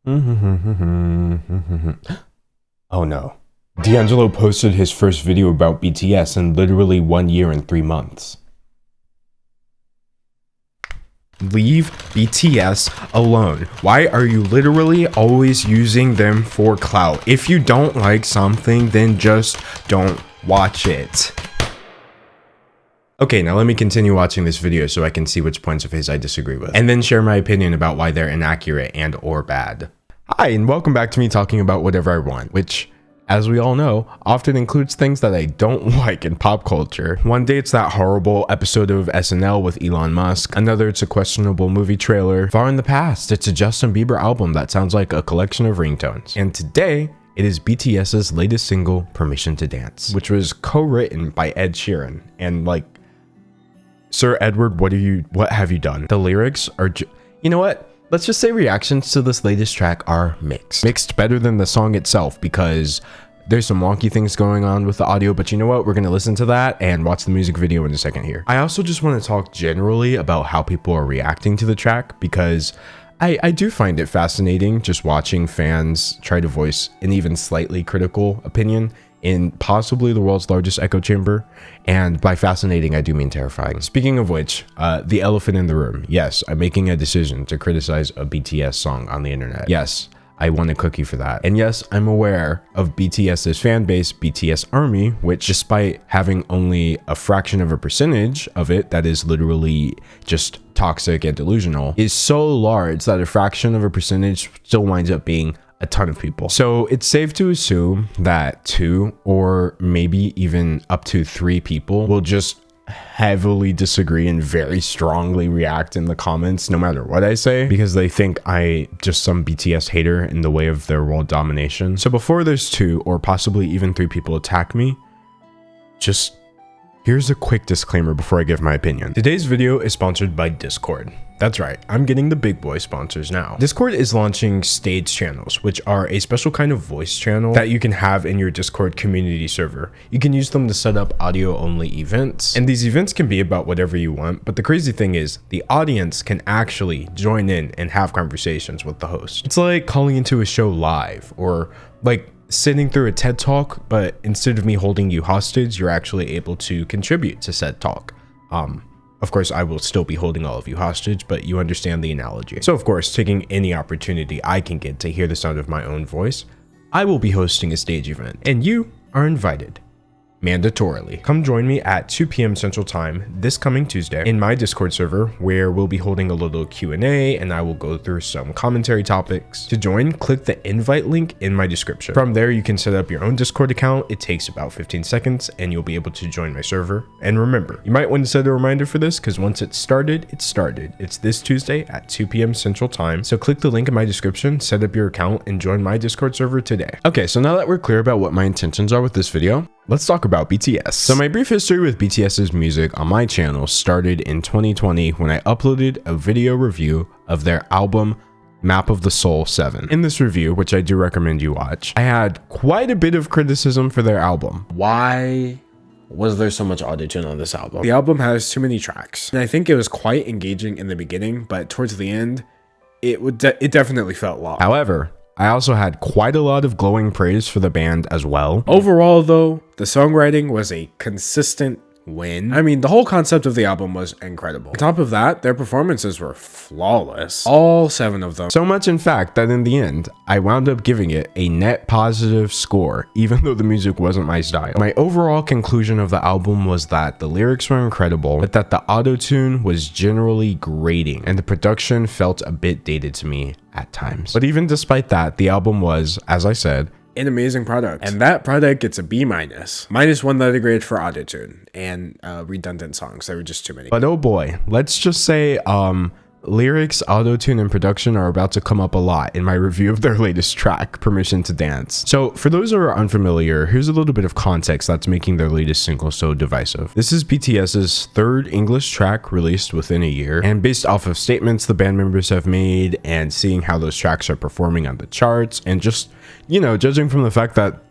Oh no. D'Angelo posted his first video about BTS in literally 1 year and 3 months. Leave BTS alone. Why are you literally always using them for clout? If you don't like something, then just don't watch it. Okay, now let me continue watching this video so I can see which points of his I disagree with, and then share my opinion about why they're inaccurate and or bad. Hi, and welcome back to me talking about whatever I want, which, as we all know, often includes things that I don't like in pop culture. One day it's that horrible episode of SNL with Elon Musk, another it's a questionable movie trailer, far in the past it's a Justin Bieber album that sounds like a collection of ringtones, and today it is BTS's latest single, Permission to Dance, which was co-written by Ed Sheeran, and like, Sir Edward, what have you done? The lyrics are you know what? Let's just say reactions to this latest track are mixed. Mixed better than the song itself because there's some wonky things going on with the audio, but you know what? We're going to listen to that and watch the music video in a second here. I also just want to talk generally about how people are reacting to the track because I do find it fascinating just watching fans try to voice an even slightly critical opinion in possibly the world's largest echo chamber, and by fascinating I do mean terrifying. Speaking of which, the elephant in the room. Yes, I'm making a decision to criticize a BTS song on the internet. Yes, I won a cookie for that. And yes, I'm aware of BTS's fan base, BTS Army, which despite having only a fraction of a percentage of it that is literally just toxic and delusional, is so large that a fraction of a percentage still winds up being a ton of people. So it's safe to assume that 2 or maybe even up to 3 people will just heavily disagree and very strongly react in the comments no matter what I say because they think I just some BTS hater in the way of their world domination. So before there's 2 or possibly even 3 people attack me, just here's a quick disclaimer before I give my opinion. Today's video is sponsored by Discord. That's right, I'm getting the big boy sponsors now. Discord is launching stage channels, which are a special kind of voice channel that you can have in your Discord community server. You can use them to set up audio only events, and these events can be about whatever you want, but the crazy thing is the audience can actually join in and have conversations with the host. It's like calling into a show live, or like sitting through a TED talk, but instead of me holding you hostage, you're actually able to contribute to said talk. Of course, I will still be holding all of you hostage, but you understand the analogy. So of course, taking any opportunity I can get to hear the sound of my own voice, I will be hosting a stage event, and you are invited. Mandatorily. Come join me at 2 p.m. Central Time this coming Tuesday in my Discord server where we'll be holding a little Q&A and I will go through some commentary topics. To join, click the invite link in my description. From there, you can set up your own Discord account. It takes about 15 seconds and you'll be able to join my server. And remember, you might want to set a reminder for this because once it's started, it's started. It's this Tuesday at 2 p.m. Central Time. So click the link in my description, set up your account, and join my Discord server today. Okay, so now that we're clear about what my intentions are with this video, let's talk about BTS. So my brief history with BTS's music on my channel started in 2020 when I uploaded a video review of their album Map of the Soul 7. In this review, which I do recommend you watch, I had quite a bit of criticism for their album. Why was there so much auto-tune on this album? The album has too many tracks, and I think it was quite engaging in the beginning, but towards the end, it definitely felt long. However, I also had quite a lot of glowing praise for the band as well. Overall though, the songwriting was a consistent win. I mean, the whole concept of the album was incredible. On top of that, their performances were flawless. All 7 of them. So much in fact that in the end, I wound up giving it a net positive score, even though the music wasn't my style. My overall conclusion of the album was that the lyrics were incredible, but that the auto-tune was generally grating, and the production felt a bit dated to me at times. But even despite that, the album was, as I said, an amazing product, and that product gets a B-, -1 letter grade for autotune and redundant songs. There were just too many. But oh boy, let's just say lyrics, autotune, and production are about to come up a lot in my review of their latest track, Permission to Dance. So for those who are unfamiliar, here's a little bit of context that's making their latest single so divisive. This is BTS's 3rd English track released within a year, and based off of statements the band members have made and seeing how those tracks are performing on the charts, and just, you know, judging from the fact that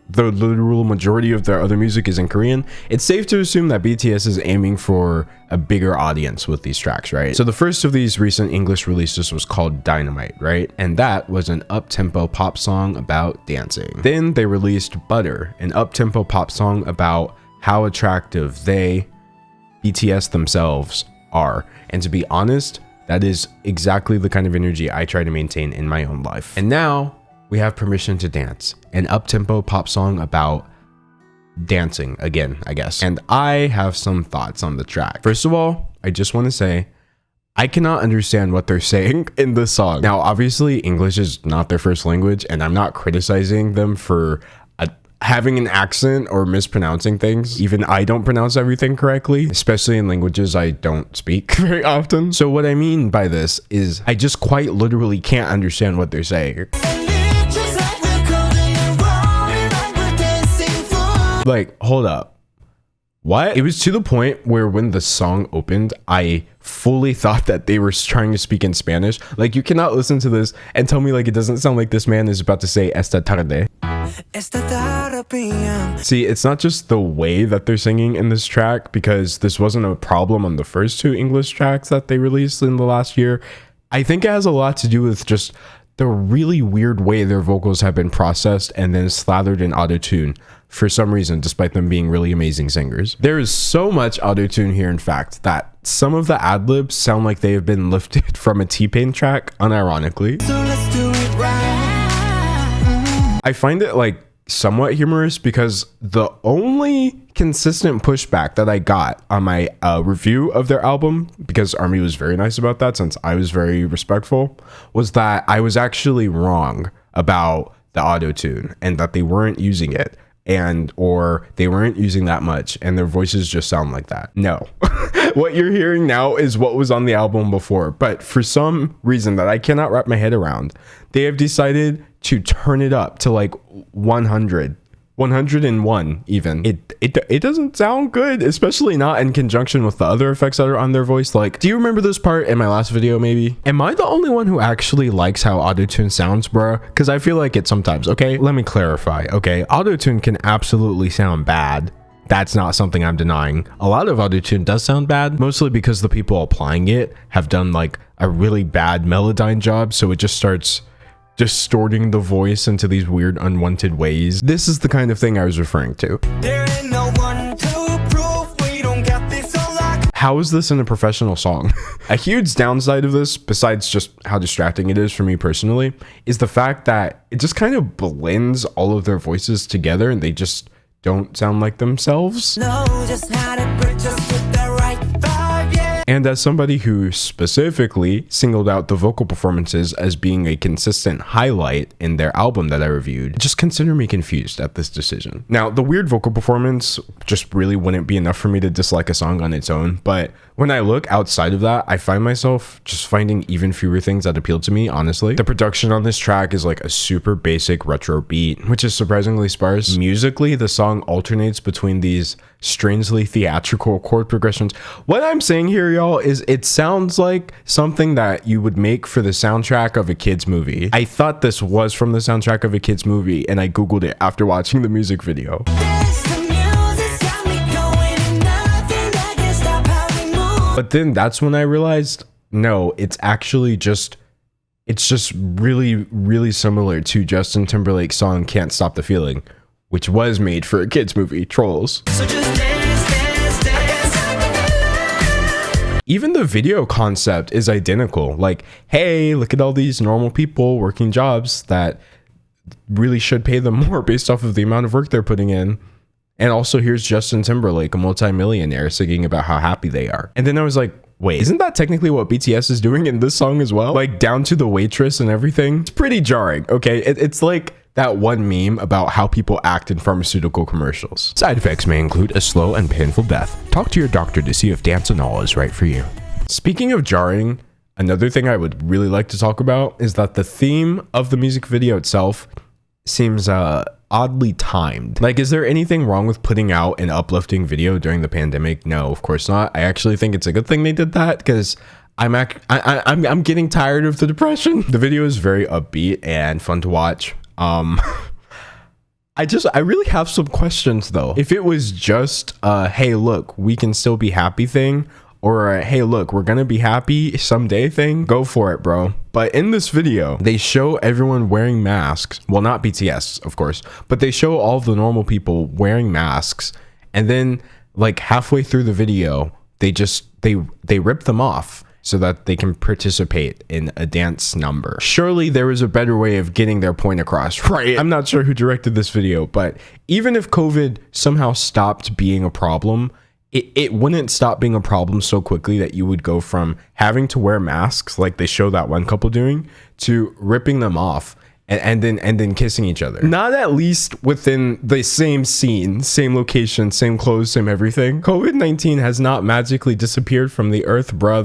I really have some questions though. If it was just hey look, we can still be happy thing, or hey look, we're gonna be happy someday thing, go for it, bro. But in this video, they show everyone wearing masks. Well, not BTS, of course, but they show all of the normal people wearing masks, and then like halfway through the video, they rip them off so that they can participate in a dance number. Surely there is a better way of getting their point across, right? I'm not sure who directed this video, but even if COVID somehow stopped being a problem, it wouldn't stop being a problem so quickly that you would go from having to wear masks like they show that one couple doing to ripping them off and then kissing each other. Not at least within the same scene, same location, same clothes, same everything. COVID-19 has not magically disappeared from the earth, bro.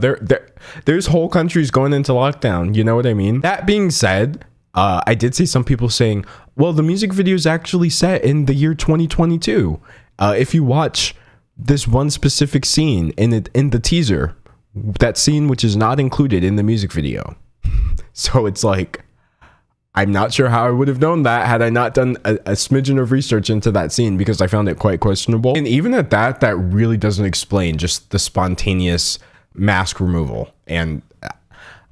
There's whole countries going into lockdown. You know what I mean? That being said, I did see some people saying, well, the music video is actually set in the year 2022. If you watch this one specific scene in the teaser, that scene which is not included in the music video. So it's like, I'm not sure how I would have known that had I not done a smidgen of research into that scene, because I found it quite questionable. And even at that, that really doesn't explain just the spontaneous mask removal. And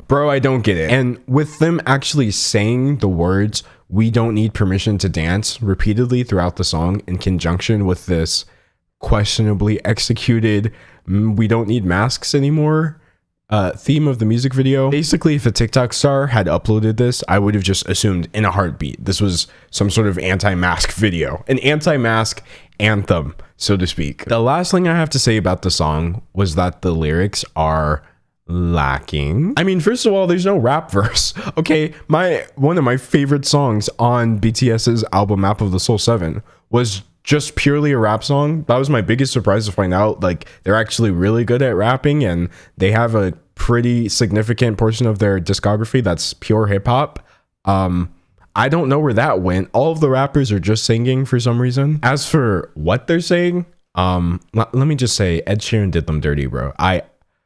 bro, I don't get it. And with them actually saying the words, "We don't need permission to dance," repeatedly throughout the song in conjunction with this questionably executed "we don't need masks anymore" theme of the music video. Basically, if a TikTok star had uploaded this, I would have just assumed in a heartbeat this was some sort of anti-mask video, an anti-mask anthem, so to speak. The last thing I have to say about the song was that the lyrics are lacking. I mean, first of all, there's no rap verse. Okay, one of my favorite songs on BTS's album Map of the Soul 7 was just purely a rap song. That was my biggest surprise to find out, like, they're actually really good at rapping, and they have a pretty significant portion of their discography that's pure hip-hop. I don't know where that went. All of the rappers are just singing for some reason. As for what they're saying, let me just say, Ed Sheeran did them dirty, bro.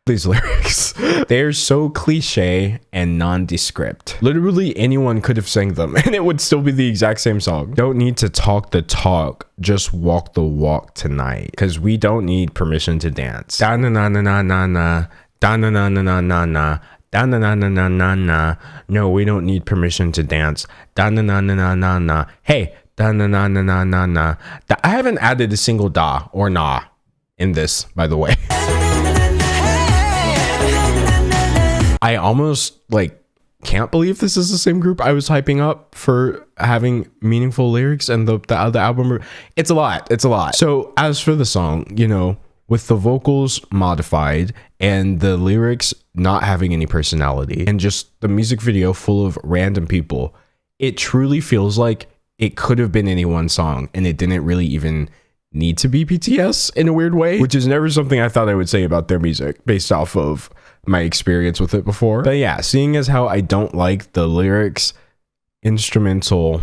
These lyrics, they're so cliche and nondescript. Literally anyone could have sang them and it would still be the exact same song. Don't need to talk the talk, just walk the walk tonight, because we don't need permission to dance. Da na na na na na na, da na na na na na na, da na na na na na na. No, we don't need permission to dance. Da na na na na na na. Hey, da na na na na na na. I haven't added a single da or na in this, by the way. I almost can't believe this is the same group I was hyping up for having meaningful lyrics, and the other album. It's a lot. So as for the song, with the vocals modified and the lyrics not having any personality and just the music video full of random people, it truly feels like it could have been any one song and it didn't really even need to be BTS in a weird way, which is never something I thought I would say about their music based off of my experience with it before. But yeah, seeing as how I don't like the lyrics, instrumental,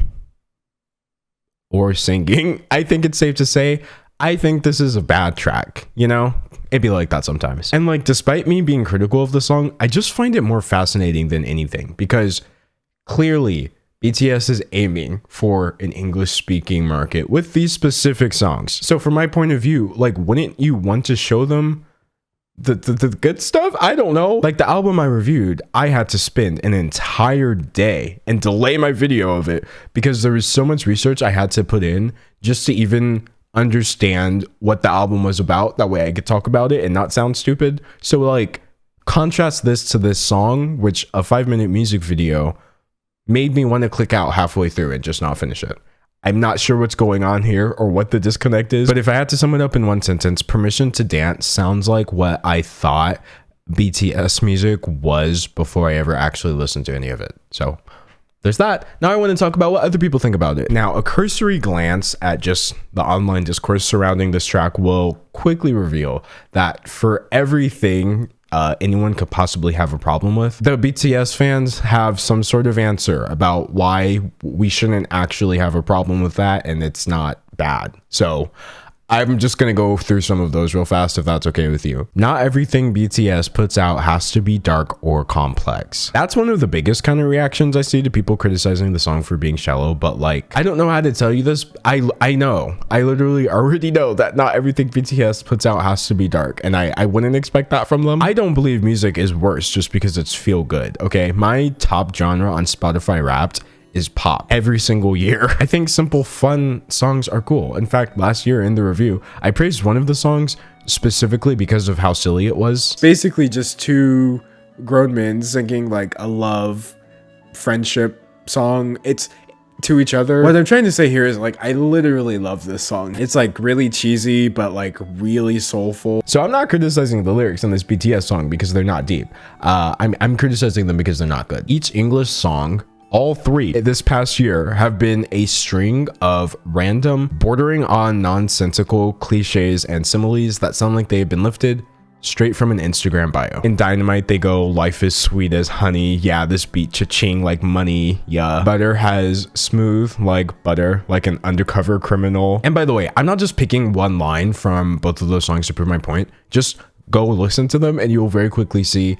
or singing, I think it's safe to say I think this is a bad track. It'd be like that sometimes. And despite me being critical of the song, I just find it more fascinating than anything, because clearly BTS is aiming for an English-speaking market with these specific songs. So from my point of view, wouldn't you want to show them the good stuff? I don't know. The album I reviewed, I had to spend an entire day and delay my video of it because there was so much research I had to put in just to even understand what the album was about. That way I could talk about it and not sound stupid. So contrast this to this song, which a 5-minute music video made me want to click out halfway through and just not finish it. I'm not sure what's going on here or what the disconnect is, but if I had to sum it up in one sentence, Permission to Dance sounds like what I thought BTS music was before I ever actually listened to any of it. So there's that. Now I want to talk about what other people think about it. Now, a cursory glance at just the online discourse surrounding this track will quickly reveal that for everything anyone could possibly have a problem with, the BTS fans have some sort of answer about why we shouldn't actually have a problem with that and it's not bad. So I'm just gonna go through some of those real fast if that's okay with you. Not everything BTS puts out has to be dark or complex. That's one of the biggest kind of reactions I see to people criticizing the song for being shallow, but like, I don't know how to tell you this. I know. I literally already know that not everything BTS puts out has to be dark, and I wouldn't expect that from them. I don't believe music is worse just because it's feel good, okay? My top genre on Spotify Wrapped is pop every single year. I think simple, fun songs are cool. In fact, last year in the review, I praised one of the songs specifically because of how silly it was. Basically just two grown men singing like a love friendship song. It's to each other. What I'm trying to say here is like, I literally love this song. It's like really cheesy, but like really soulful. So I'm not criticizing the lyrics in this BTS song because they're not deep. I'm criticizing them because they're not good. Each English song, all three this past year, have been a string of random, bordering on nonsensical cliches and similes that sound like they've been lifted straight from an Instagram bio. In Dynamite, they go, life is sweet as honey. Yeah, this beat cha-ching like money. Yeah. Butter has smooth like butter, like an undercover criminal. And by the way, I'm not just picking one line from both of those songs to prove my point. Just go listen to them and you will very quickly see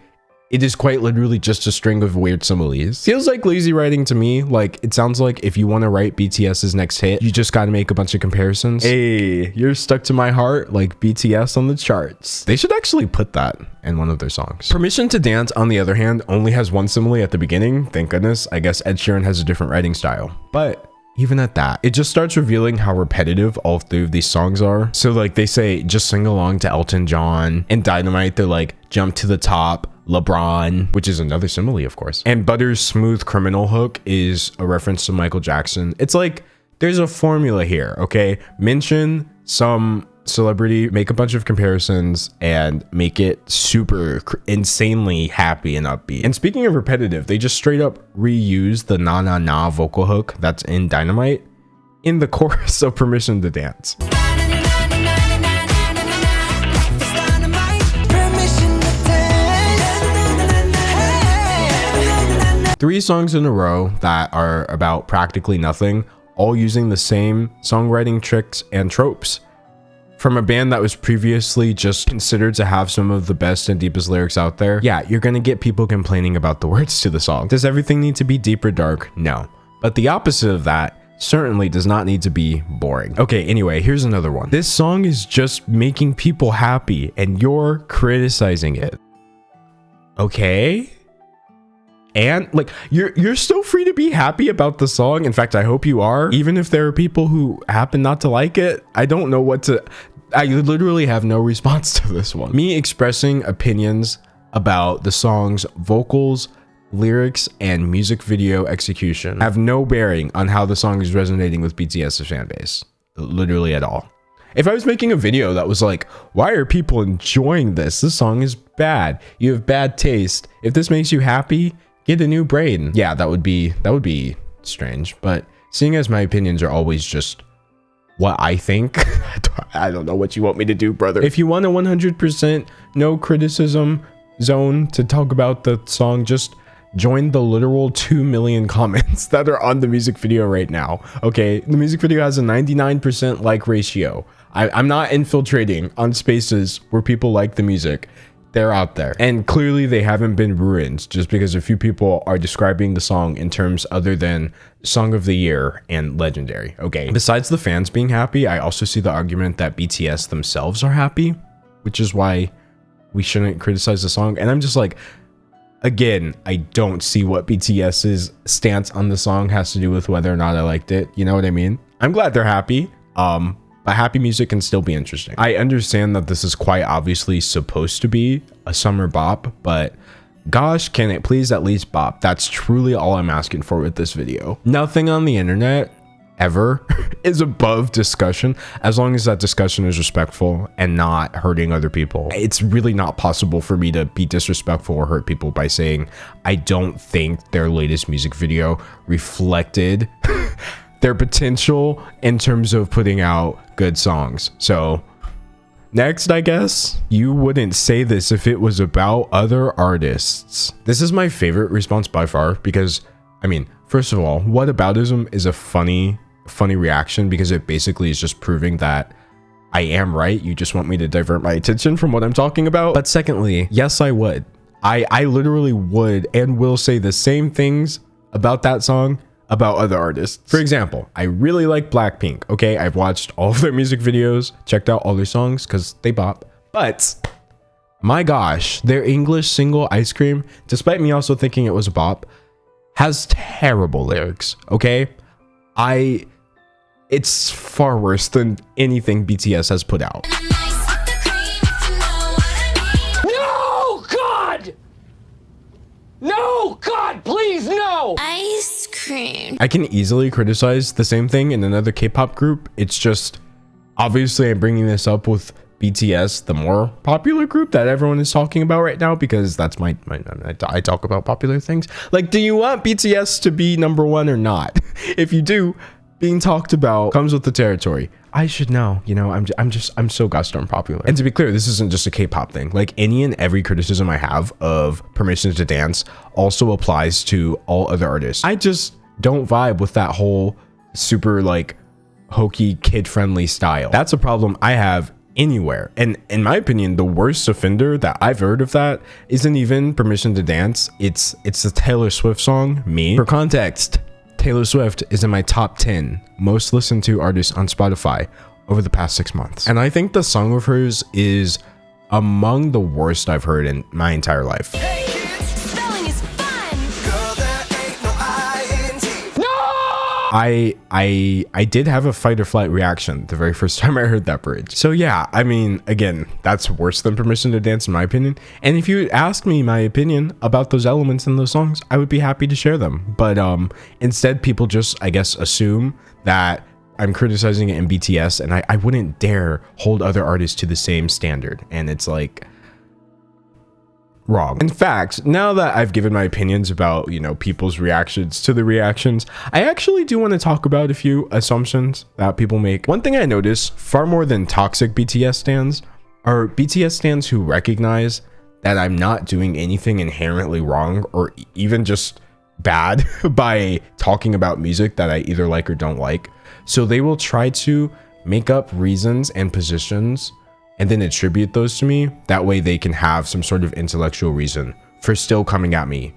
it is quite literally just a string of weird similes. Feels like lazy writing to me. Like, it sounds like if you want to write BTS's next hit, you just got to make a bunch of comparisons. Hey, you're stuck to my heart like BTS on the charts. They should actually put that in one of their songs. Permission to Dance, on the other hand, only has one simile at the beginning. Thank goodness. I guess Ed Sheeran has a different writing style. But even at that, it just starts revealing how repetitive all three of these songs are. So like they say, just sing along to Elton John. In Dynamite, they're like, jump to the top, LeBron, which is another simile, of course. And Butter's smooth criminal hook is a reference to Michael Jackson. It's like, there's a formula here, okay? Mention some celebrity, make a bunch of comparisons, and make it super insanely happy and upbeat. And speaking of repetitive, they just straight up reuse the na na na vocal hook that's in Dynamite in the chorus of Permission to Dance. Three songs in a row that are about practically nothing, all using the same songwriting tricks and tropes. From a band that was previously just considered to have some of the best and deepest lyrics out there, yeah, you're gonna get people complaining about the words to the song. Does everything need to be deep or dark? No. But the opposite of that certainly does not need to be boring. Okay, anyway, here's another one. This song is just making people happy and you're criticizing it. Okay? And like, you're still free to be happy about the song. In fact, I hope you are, even if there are people who happen not to like it. I don't know what to, I literally have no response to this one. Me expressing opinions about the song's vocals, lyrics, and music video execution have no bearing on how the song is resonating with BTS's fan base, literally at all. If I was making a video that was like, why are people enjoying this? This song is bad. You have bad taste. If this makes you happy, get a new brain. Yeah, that would be strange. But seeing as my opinions are always just what I think, I don't know what you want me to do, brother. If you want a 100% no criticism zone to talk about the song, just join the literal 2 million comments that are on the music video right now. Okay, the music video has a 99% like ratio. I'm not infiltrating on spaces where people like the music. They're out there, and clearly they haven't been ruined just because a few people are describing the song in terms other than song of the year and legendary. Okay, besides the fans being happy, I also see the argument that BTS themselves are happy, which is why we shouldn't criticize the song. And I'm just like, again, I don't see what BTS's stance on the song has to do with whether or not I liked it. You know what I mean? I'm glad they're happy. But happy music can still be interesting. I understand that this is quite obviously supposed to be a summer bop, but gosh, can it please at least bop? That's truly all I'm asking for with this video. Nothing on the internet ever is above discussion, as long as that discussion is respectful and not hurting other people. It's really not possible for me to be disrespectful or hurt people by saying I don't think their latest music video reflected their potential in terms of putting out good songs. So next, I guess, you wouldn't say this if it was about other artists. This is my favorite response by far because, I mean, first of all, whataboutism is a funny reaction because it basically is just proving that I am right. You just want me to divert my attention from what I'm talking about. But secondly, yes, I would. I literally would and will say the same things about that song about other artists. For example, I really like Blackpink. Okay, I've watched all of their music videos, checked out all their songs because they bop. But my gosh, their English single Ice Cream, despite me also thinking it was a bop, has terrible lyrics. Okay, it's far worse than anything BTS has put out. No, God, please, no! Ice cream. I can easily criticize the same thing in another K-pop group. It's just, obviously I'm bringing this up with BTS, the more popular group that everyone is talking about right now, because that's I talk about popular things. Like, do you want BTS to be #1 or not? If you do, being talked about comes with the territory. I should know, you know, I'm so gosh darn popular. And to be clear, this isn't just a K-pop thing. Like, any and every criticism I have of Permission to Dance also applies to all other artists. I just don't vibe with that whole super like hokey kid-friendly style. That's a problem I have anywhere. And in my opinion, the worst offender that I've heard of that isn't even Permission to Dance. It's the Taylor Swift song, Me. For context, Taylor Swift is in my top 10 most listened to artists on Spotify over the past 6 months. And I think the song of hers is among the worst I've heard in my entire life. Hey kids, spelling is fun! Girl, there ain't no I-N-T. No! I did have a fight or flight reaction the very first time I heard that bridge. So yeah, I mean, again, that's worse than Permission to Dance in my opinion. And if you ask me my opinion about those elements in those songs, I would be happy to share them. But instead people just, I guess, assume that I'm criticizing it in BTS, and I wouldn't dare hold other artists to the same standard. And it's like, wrong. In fact, now that I've given my opinions about, you know, people's reactions to the reactions, I actually do want to talk about a few assumptions that people make. One thing I notice far more than toxic BTS stans are BTS stans who recognize that I'm not doing anything inherently wrong or even just bad by talking about music that I either like or don't like. So they will try to make up reasons and positions and then attribute those to me. That way they can have some sort of intellectual reason for still coming at me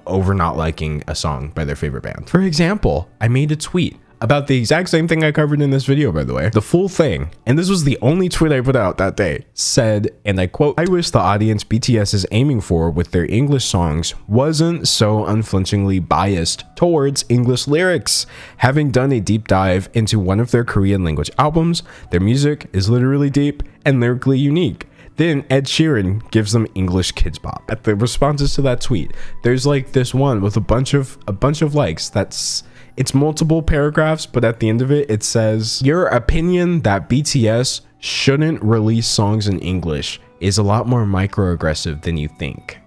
over not liking a song by their favorite band. For example, I made a tweet about the exact same thing I covered in this video, by the way. The full thing, and this was the only tweet I put out that day, said, and I quote, "I wish the audience BTS is aiming for with their English songs wasn't so unflinchingly biased towards English lyrics. Having done a deep dive into one of their Korean language albums, their music is literally deep and lyrically unique." Then Ed Sheeran gives them English Kids Bop. At the responses to that tweet, there's like this one with a bunch of likes. It's multiple paragraphs, but at the end of it, it says, "Your opinion that BTS shouldn't release songs in English is a lot more microaggressive than you think."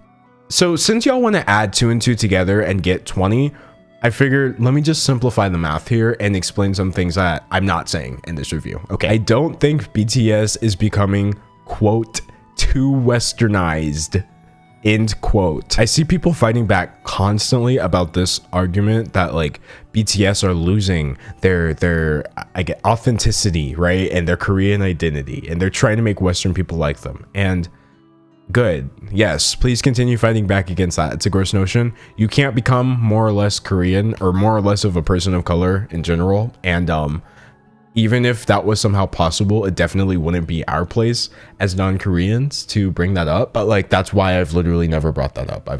So since y'all want to add 2 and 2 together and get 20, I figured let me just simplify the math here and explain some things that I'm not saying in this review. Okay, I don't think BTS is becoming, quote, too westernized, end quote. I see people fighting back constantly about this argument that like BTS are losing their I get authenticity, right? And their Korean identity, and they're trying to make Western people like them. And good, yes, please continue fighting back against that. It's a gross notion. You can't become more or less Korean or more or less of a person of color in general. And even if that was somehow possible, it definitely wouldn't be our place as non-Koreans to bring that up. But like, that's why I've literally never brought that up.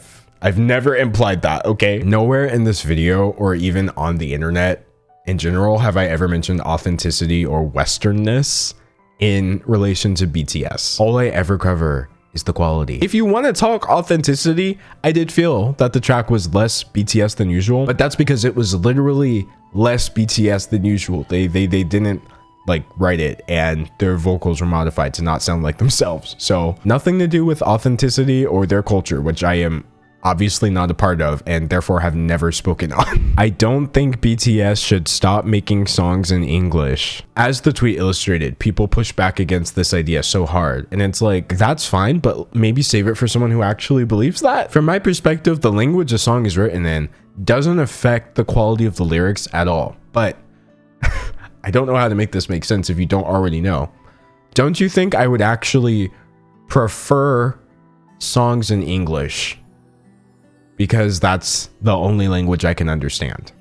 I've never implied that, okay? Nowhere in this video or even on the internet in general have I ever mentioned authenticity or Westernness in relation to BTS. All I ever cover is the quality. If you want to talk authenticity, I did feel that the track was less BTS than usual, but that's because it was literally less BTS than usual. They didn't like write it, and their vocals were modified to not sound like themselves. So nothing to do with authenticity or their culture, which I am obviously not a part of and therefore have never spoken on. I don't think BTS should stop making songs in English. As the tweet illustrated, people push back against this idea so hard, and it's like, that's fine, but maybe save it for someone who actually believes that. From my perspective, the language a song is written in doesn't affect the quality of the lyrics at all. But I don't know how to make this make sense if you don't already know. Don't you think I would actually prefer songs in English? Because that's the only language I can understand.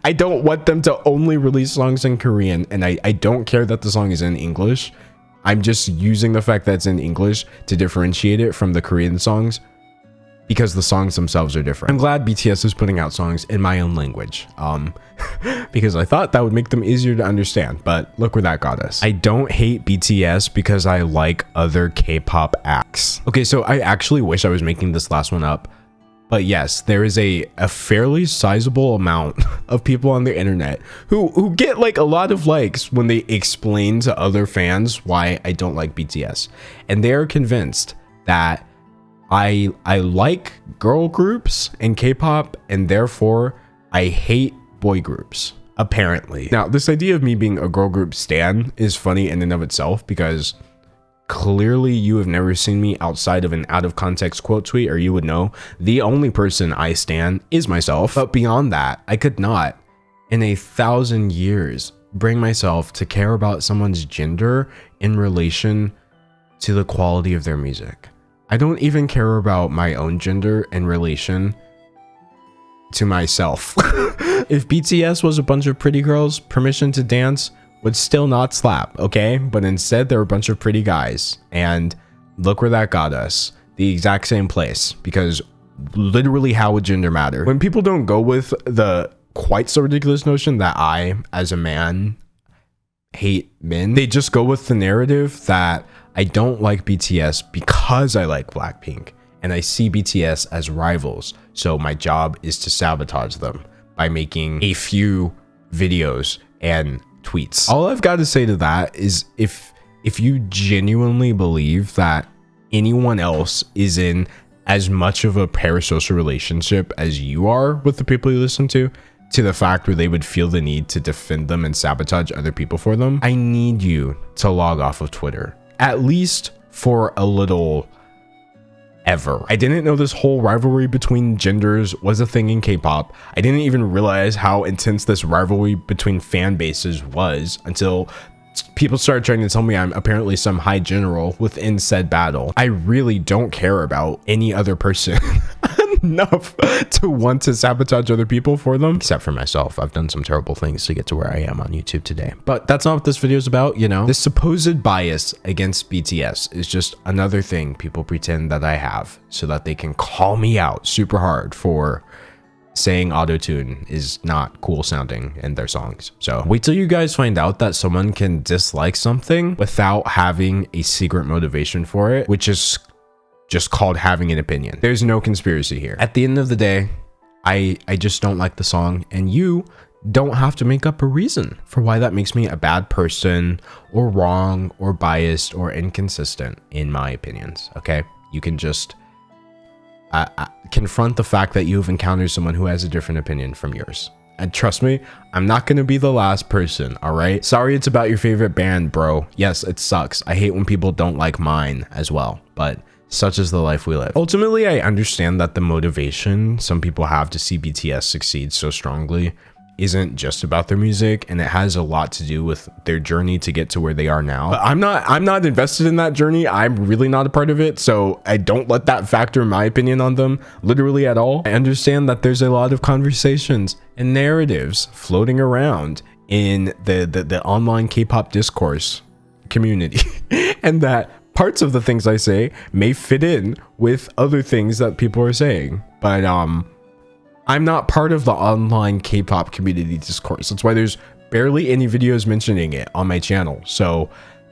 I don't want them to only release songs in Korean, and I don't care that the song is in English. I'm just using the fact that it's in English to differentiate it from the Korean songs, because the songs themselves are different. I'm glad BTS is putting out songs in my own language, because I thought that would make them easier to understand, but look where that got us. I don't hate BTS because I like other K-pop acts. Okay, so I actually wish I was making this last one up, but yes, there is a fairly sizable amount of people on the internet who get like a lot of likes when they explain to other fans why I don't like BTS. And they are convinced that I like girl groups and K-pop, and therefore I hate boy groups, apparently. Now, this idea of me being a girl group stan is funny in and of itself, because clearly you have never seen me outside of an out of context quote tweet, or you would know the only person I stan is myself. But beyond that, I could not in 1,000 years bring myself to care about someone's gender in relation to the quality of their music. I don't even care about my own gender in relation to myself. If BTS was a bunch of pretty girls, Permission to Dance would still not slap, okay? But instead, they're a bunch of pretty guys. And look where that got us. The exact same place. Because literally, how would gender matter? When people don't go with the quite so ridiculous notion that I, as a man, hate men, they just go with the narrative that I don't like BTS because I like Blackpink, and I see BTS as rivals, so my job is to sabotage them by making a few videos and tweets. All I've got to say to that is if you genuinely believe that anyone else is in as much of a parasocial relationship as you are with the people you listen to the fact where they would feel the need to defend them and sabotage other people for them, I need you to log off of Twitter. At least for a little ever. I didn't know this whole rivalry between genders was a thing in K-pop. I didn't even realize how intense this rivalry between fan bases was until people started trying to tell me I'm apparently some high general within said battle. I really don't care about any other person enough to want to sabotage other people for them, except for myself. I've done some terrible things to get to where I am on YouTube today, but that's not what this video is about. You know, this supposed bias against BTS is just another thing people pretend that I have so that they can call me out super hard for saying autotune is not cool sounding in their songs. So wait till you guys find out that someone can dislike something without having a secret motivation for it, which is just called having an opinion. There's no conspiracy here. At the end of the day, I just don't like the song, and you don't have to make up a reason for why that makes me a bad person or wrong or biased or inconsistent in my opinions. Okay, you can just confront the fact that you've encountered someone who has a different opinion from yours. And trust me, I'm not going to be the last person, all right? Sorry it's about your favorite band, bro. Yes, it sucks. I hate when people don't like mine as well, but such is the life we live. Ultimately, I understand that the motivation some people have to see BTS succeed so strongly isn't just about their music, and it has a lot to do with their journey to get to where they are now. But I'm not invested in that journey. I'm really not a part of it, so I don't let that factor my opinion on them literally at all. I understand that there's a lot of conversations and narratives floating around in the online K-pop discourse community and that parts of the things I say may fit in with other things that people are saying, but I'm not part of the online K-pop community discourse. That's why there's barely any videos mentioning it on my channel. So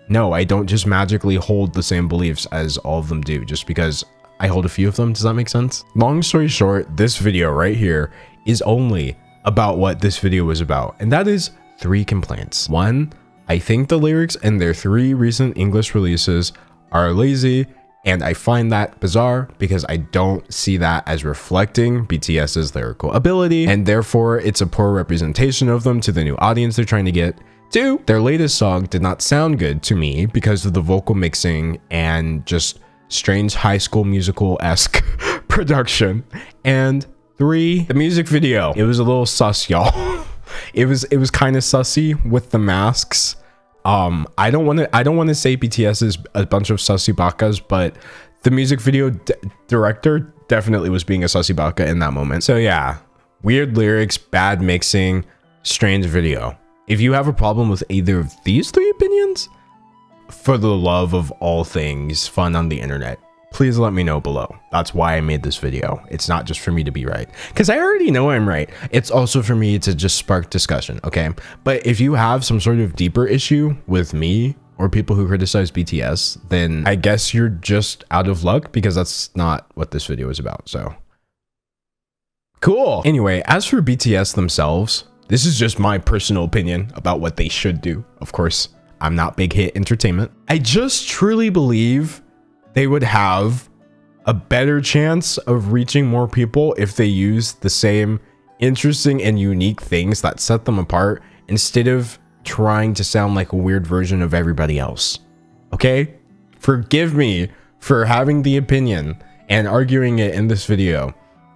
no, I don't just magically hold the same beliefs as all of them do just because I hold a few of them. Does that make sense? Long story short, this video right here is only about what this video was about, and that is 3 complaints. 1, I think the lyrics in their 3 recent English releases are lazy, and I find that bizarre because I don't see that as reflecting BTS's lyrical ability, and therefore it's a poor representation of them to the new audience they're trying to get. 2, their latest song did not sound good to me because of the vocal mixing and just strange High School Musical-esque production. And 3, the music video. It was a little sus, y'all. It was kind of sussy with the masks. I don't want to say BTS is a bunch of sussy bakas, but the music video director definitely was being a sussy baka in that moment. So yeah, weird lyrics, bad mixing, strange video. If you have a problem with either of these three opinions, for the love of all things fun on the internet, please let me know below. That's why I made this video. It's not just for me to be right, because I already know I'm right. It's also for me to just spark discussion, okay? But if you have some sort of deeper issue with me or people who criticize BTS, then I guess you're just out of luck, because that's not what this video is about. So cool. Anyway, as for BTS themselves, this is just my personal opinion about what they should do. Of course, I'm not Big Hit Entertainment. I just truly believe they would have a better chance of reaching more people if they use the same interesting and unique things that set them apart, instead of trying to sound like a weird version of everybody else. Okay? Forgive me for having the opinion and arguing it in this video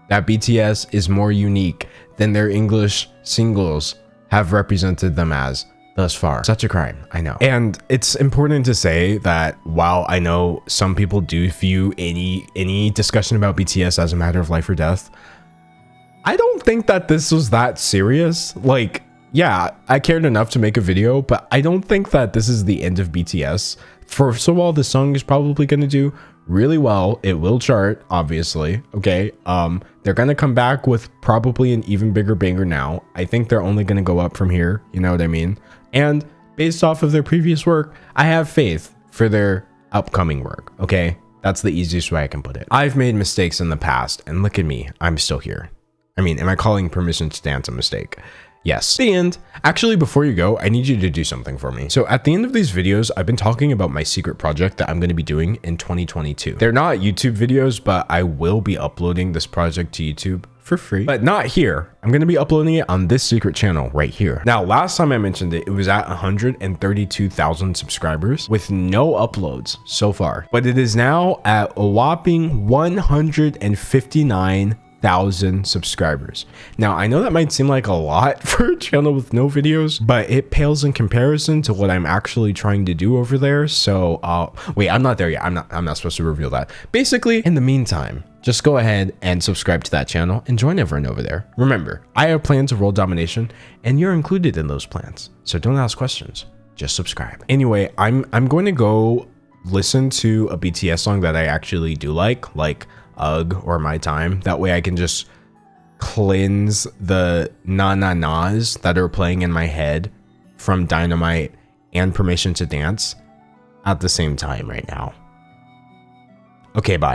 that BTS is more unique than their English singles have represented them as thus far. Such a crime, I know. And it's important to say that while I know some people do view any discussion about BTS as a matter of life or death, I don't think that this was that serious. Like, yeah, I cared enough to make a video, but I don't think that this is the end of BTS. First of all, the song is probably going to do really well. It will chart, obviously. Okay. They're going to come back with probably an even bigger banger now. I think they're only going to go up from here. You know what I mean? And based off of their previous work, I have faith for their upcoming work. Okay. That's the easiest way I can put it. I've made mistakes in the past, and look at me. I'm still here. I mean, am I calling Permission to Dance a mistake? Yes. The end. Actually, before you go, I need you to do something for me. So at the end of these videos, I've been talking about my secret project that I'm going to be doing in 2022. They're not YouTube videos, but I will be uploading this project to YouTube for free, but not here. I'm going to be uploading it on this secret channel right here. Now, last time I mentioned it, it was at 132,000 subscribers with no uploads so far, but it is now at a whopping 159,000 subscribers. Now, I know that might seem like a lot for a channel with no videos, but it pales in comparison to what I'm actually trying to do over there. So wait, I'm not there yet. I'm not supposed to reveal that. Basically, in the meantime, just go ahead and subscribe to that channel and join everyone over there. Remember, I have plans of world domination, and you're included in those plans. So don't ask questions, just subscribe. Anyway, I'm going to go listen to a BTS song that I actually do like UGG or My Time. That way I can just cleanse the na-na-nas that are playing in my head from Dynamite and Permission to Dance at the same time right now. Okay, bye.